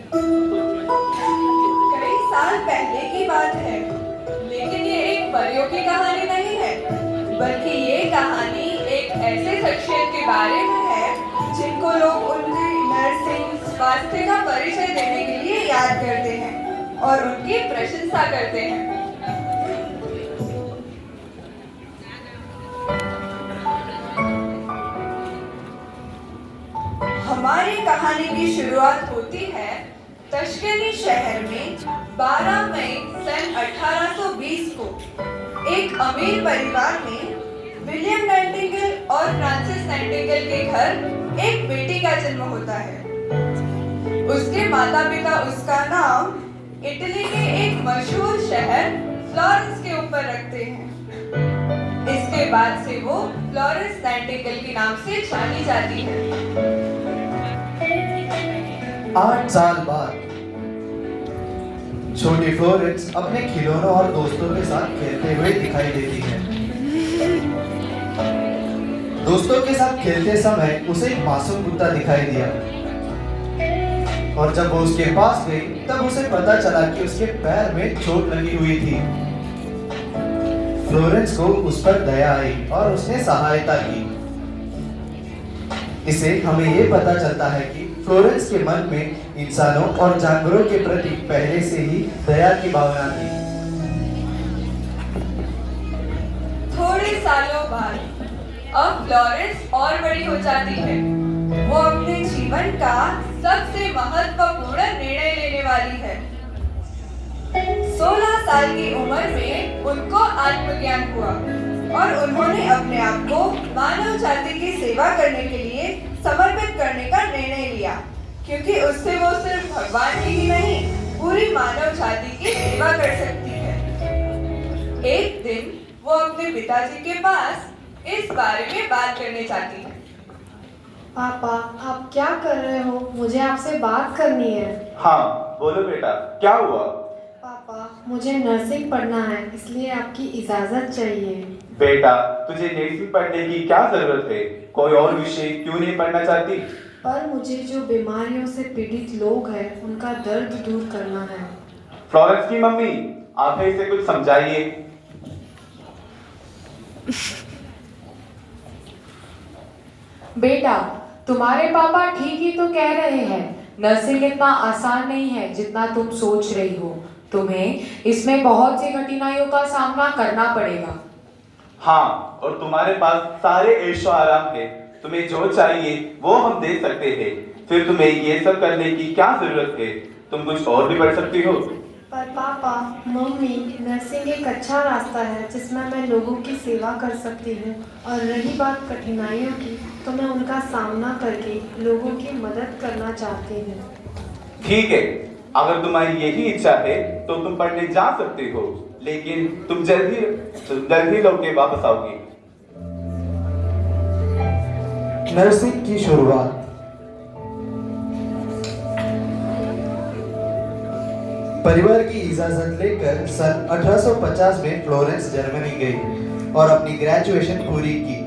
कई साल पहले की बात है, लेकिन ये एक परियों की कहानी नहीं है, बल्कि ये कहानी एक ऐसे शख्सियत के बारे में है जिनको लोग उनके नर्सिंग स्वास्थ्य का परिचय देने के लिए याद करते हैं और उनकी प्रशंसा करते हैं। हमारी कहानी की शुरुआत होती है तश्केनी शहर में 12 मई सन 1820 को। एक अमीर परिवार में विलियम नाइटिंगेल और फ्रांसिस नाइटिंगेल के घर एक बेटी का जन्म होता है। उसके माता पिता उसका नाम इटली के एक मशहूर शहर फ्लोरेंस के ऊपर रखते हैं। इसके बाद से वो फ्लोरेंस नाइटिंगेल के नाम से जानी जाती है। 8 साल बाद छोटी फ्लोरेंस अपने खिलौनों और दोस्तों के साथ खेलते हुए दिखाई देती है। दोस्तों के साथ खेलते समय उसे एक मासूम कुत्ता दिखाई दिया और जब वो उसके पास गई तब उसे पता चला कि उसके पैर में चोट लगी हुई थी। फ्लोरेंस को उस पर दया आई और उसने सहायता की। इससे हमें ये पता चलता है कि फ्लोरेंस के मन में इंसानों और जानवरों के प्रति पहले से ही दया की भावना थी। थोड़े सालों बाद अब फ्लोरेंस और बड़ी हो जाती है। वो अपने जीवन का सबसे महत्वपूर्ण निर्णय लेने वाली है। 16 साल की उम्र में उनको आत्मज्ञान हुआ और उन्होंने अपने आप को मानव जाति की सेवा करने के लिए समर्पित करने का निर्णय लिया, क्योंकि उससे वो सिर्फ भगवान की ही नहीं पूरी मानव जाति की सेवा कर सकती है। एक दिन वो अपने पिताजी के पास इस बारे में बात करने जाती है। पापा, आप क्या कर रहे हो? मुझे आपसे बात करनी है। हाँ बोलो बेटा, क्या हुआ? पापा, मुझे नर्सिंग पढ़ना है, इसलिए आपकी इजाजत चाहिए। बेटा, तुझे नर्सिंग पढ़ने की क्या जरूरत है? कोई और विषय क्यों नहीं पढ़ना चाहती? पर मुझे जो बीमारियों से पीड़ित लोग हैं उनका दर्द दूर करना है। फ्लोरेंस की मम्मी, आप इसे कुछ समझाइए। बेटा, तुम्हारे पापा ठीक ही तो कह रहे हैं। नर्सिंग इतना आसान नहीं है जितना तुम सोच रही हो। तुम्हें इसमें बहुत सी कठिनाइयों का सामना करना पड़ेगा। हाँ, और तुम्हारे पास सारे ऐशो आराम है। तुम्हें जो चाहिए वो हम दे सकते हैं। फिर तुम्हें ये सब करने की क्या जरूरत है? तुम कुछ और भी पढ़ सकती हो। पर पापा, मम्मी, नर्सिंग एक अच्छा रास्ता है जिसमें मैं लोगों की सेवा कर सकती हूँ। और रही बात कठिनाइयों की, तो मैं उनका सामना करके लोगों की मदद करना चाहती हूँ। ठीक है, अगर तुम्हारी यही इच्छा है तो तुम पढ़ने जा सकते हो, लेकिन तुम जल्दी लौट के वापस आओगी। नर्सिंग की शुरुआत। परिवार की इजाजत लेकर सन 1850 में फ्लोरेंस जर्मनी गई और अपनी ग्रेजुएशन पूरी की।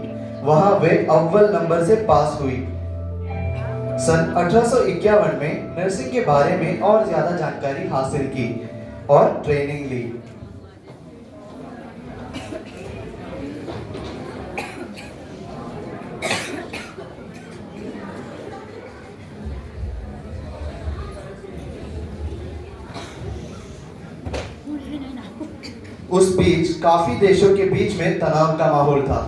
वहां वे अव्वल नंबर से पास हुई। सन 1851 में नर्सिंग के बारे में और ज्यादा जानकारी हासिल की और ट्रेनिंग ली। उस बीच काफी देशों के बीच में तनाव का माहौल था।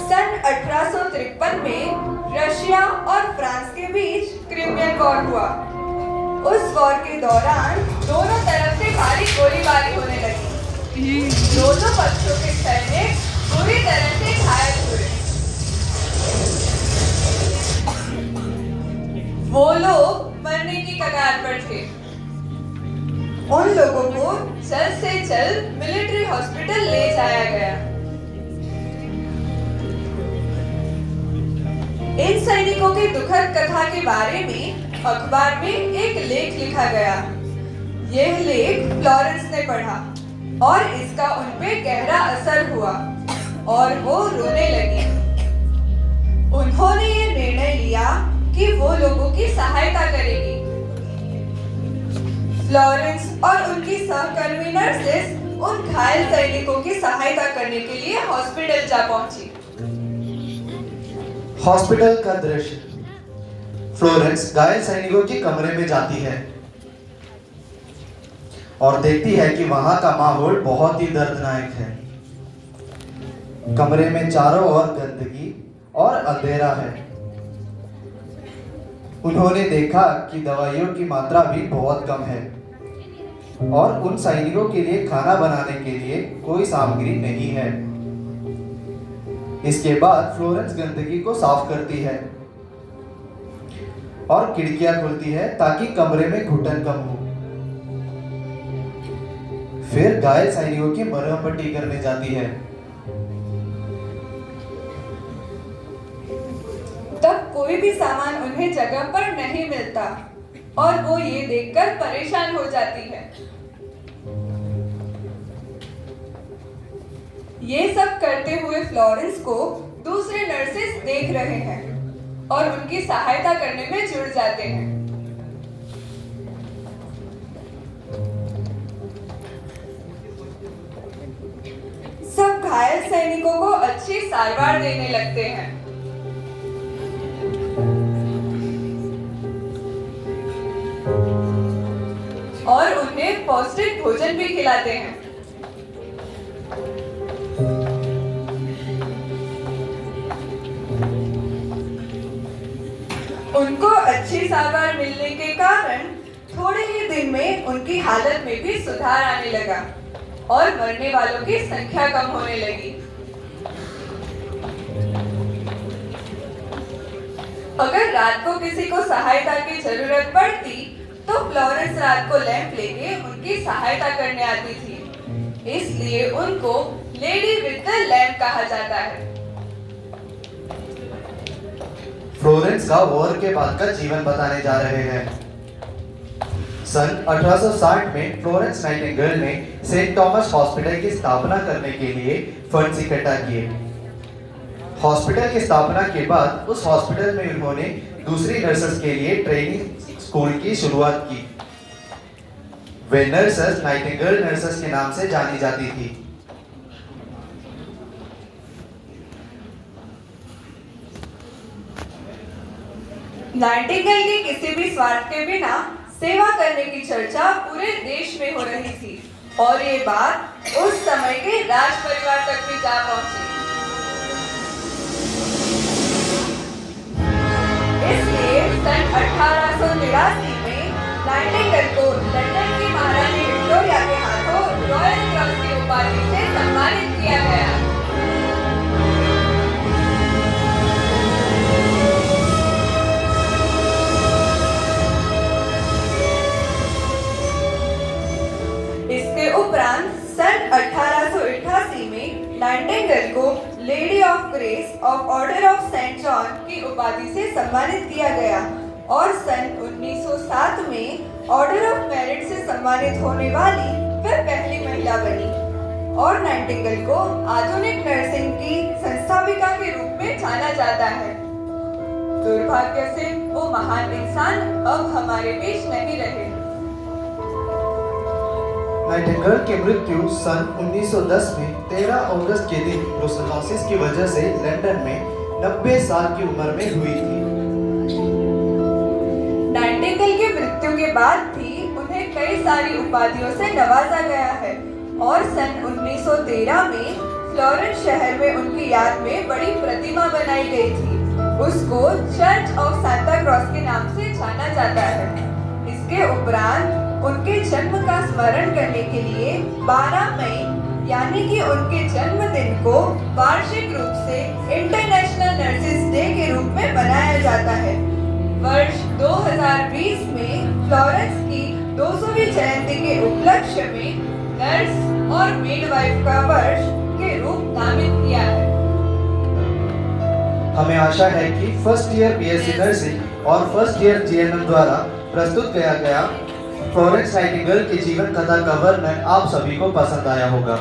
सन 1853 में रशिया और फ्रांस के बीच क्रिमियन वॉर हुआ। उस वॉर के दौरान दोनों तरफ से भारी गोलीबारी होने लगी। दोनों पक्षों के सैनिक बुरी तरह से घायल हुए। वो लोग मरने की कगार पर थे। उन लोगों को जल्द से जल्द मिलिट्री हॉस्पिटल ले जाया गया। इन सैनिकों की दुखद कथा के बारे में अखबार में एक लेख लिखा गया। यह लेख फ्लोरेंस ने पढ़ा और इसका उन पे गहरा असर हुआ। और वो रोने लगी। उन्होंने ये निर्णय लिया कि वो लोगों की सहायता करेगी। फ्लोरेंस और उनकी सहकर्मी नर्सेस उन घायल सैनिकों की सहायता करने के लिए हॉस्पिटल जा पहुंची। हॉस्पिटल का दृश्य। फ्लोरेंस घायल सैनिकों के कमरे में जाती है और देखती है कि वहां का माहौल बहुत ही दर्दनाक है। कमरे में चारों ओर गंदगी और अंधेरा है। उन्होंने देखा कि दवाइयों की मात्रा भी बहुत कम है और उन सैनिकों के लिए खाना बनाने के लिए कोई सामग्री नहीं है। इसके बाद फ्लोरेंस गंदगी को साफ करती है और खिड़कियां खोलती है ताकि कमरे में घुटन कम हो। फिर घायल सैनिकों की मरहम पट्टी करने जाती है। तब कोई भी सामान उन्हें जगह पर नहीं मिलता और वो ये देखकर परेशान हो जाती है। ये सब करते हुए फ्लोरेंस को दूसरे नर्सेस देख रहे हैं और उनकी सहायता करने में जुड़ जाते हैं। सब घायल सैनिकों को अच्छी सारवार देने लगते हैं। और उन्हें पौष्टिक भोजन भी खिलाते हैं। उनको अच्छी सारवार मिलने के कारण थोड़े ही दिन में उनकी हालत में भी सुधार आने लगा और मरने वालों की संख्या कम होने लगी। अगर रात को किसी को सहायता की जरूरत पड़ती तो फ्लोरेंस रात को लैंप लेके उनकी सहायता करने आती थी। इसलिए उनको लेडी विद द लैंप कहा जाता है। फ्लोरेंस का वॉर के बाद का जीवन बताने जा रहे हैं। सन 1860 में फ्लोरेंस नाइटिंगेल ने सेंट थॉमस हॉस्पिटल की स्थापना करने के लिए फंड्स इकट्ठा किए। हॉस्पिटल की स्थापना के बाद उस हॉस्पिटल में उन्होंने दूसरी नर्सेस के लिए ट्रेनिंग स्कूल की शुरुआत की। वे नर्सेस नाइटिंगेल नर्सेस के नाम से जानी जाती थी। नाइटिंगेल की किसी भी स्वार्थ के बिना सेवा करने की चर्चा पूरे देश में हो रही थी और ये बात उस समय के राज परिवार तक भी जा पहुंची। इसलिए सन 1883 में नाइटिंगेल को लंदन की महारानी विक्टोरिया के हाथों रॉयल क्रॉस की उपाधि से सम्मानित किया गया। इसके उपरांत सन 1888 में नाइटिंगेल को lady of grace of order of saint John की उपाधि से सम्मानित किया गया और सन 1907 में ऑर्डर ऑफ मेरिट से सम्मानित होने वाली वह पहली महिला बनी और नाइटिंगेल को आधुनिक नर्सिंग की संस्थापिका के रूप में जाना जाता है। दुर्भाग्य से वो महान इंसान अब हमारे बीच नहीं रहे। नाइटिंगेल की मृत्यु सन 1910 में 13 अगस्त के दिन ब्रुसेलोसिस की वजह से लंदन में 90 साल की उम्र में हुई थी। नाइटिंगेल की मृत्यु के बाद भी उन्हें कई सारी उपाधियों से नवाजा गया है और सन 1913 में फ्लोरेंस शहर में उनकी याद में बड़ी प्रतिमा बनाई गई थी। उसको चर्च ऑफ सांता क्रॉस के नाम से जाना जाता है। इसके उपरांत उनके जन्म का स्मरण करने के लिए 12 मई यानी कि उनके जन्मदिन को वार्षिक रूप से इंटरनेशनल नर्सेस डे के रूप में मनाया जाता है। वर्ष 2020 में फ्लोरेंस की 200वीं जयंती के उपलक्ष्य में नर्स और मिडवाइफ का वर्ष के रूप नामित किया है। हमें आशा है कि फर्स्ट ईयर बीएससी नर्सिंग और फर्स्ट ईयर जीएनएम द्वारा प्रस्तुत किया गया फ्लोरेंस नाइटिंगेल के जीवन कथा का वर्णन आप सभी को पसंद आया होगा।